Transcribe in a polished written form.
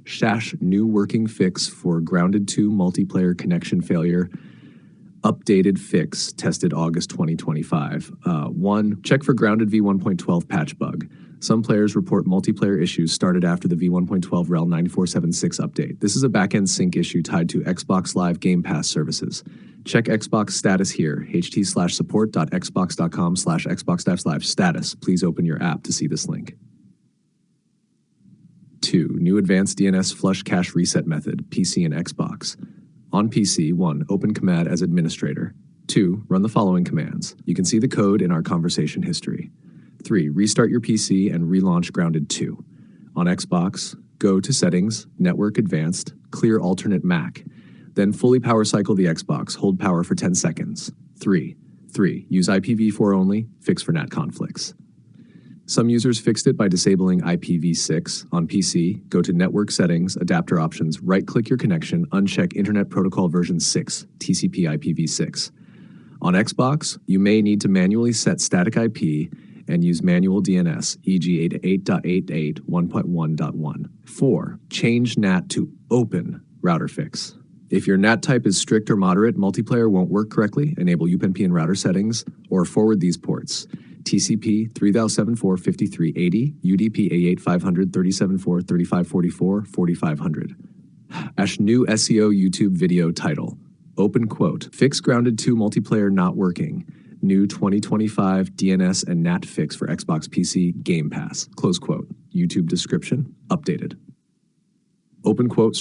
Shash new working fix for Grounded 2 multiplayer connection failure. Updated fix tested August 2025. 1. Check for Grounded v1.12 patch bug. Some players report multiplayer issues started after the v1.12 rel 9476 update. This is a backend sync issue tied to Xbox Live Game Pass services. Check Xbox status here, ht/support.xbox.com/xbox-live status. Please open your app to see this link. 2. New advanced DNS flush cache reset method, PC and Xbox. On PC, 1. Open command as administrator. 2. Run the following commands. You can see the code in our conversation history. 3. Restart your PC and relaunch Grounded 2. On Xbox, go to Settings, Network Advanced, clear alternate MAC. Then fully power cycle the Xbox, hold power for 10 seconds. 3. Use IPv4 only, fix for NAT conflicts. Some users fixed it by disabling IPv6. On PC, go to Network Settings, Adapter Options, right-click your connection, uncheck Internet Protocol version 6, TCP IPv6. On Xbox, you may need to manually set static IP and use manual DNS, e.g. 8.8.8.1.1.1. 4. Change NAT to Open router fix. If your NAT type is strict or moderate, multiplayer won't work correctly, enable UPnP in router settings, or forward these ports. TCP 3074-5380, UDP A8 500-37.4-3544, 4500. New SEO YouTube video title. Open quote. Fix Grounded 2 multiplayer not working. New 2025 DNS and NAT fix for Xbox PC Game Pass. Close quote. YouTube description. Updated. Open quote.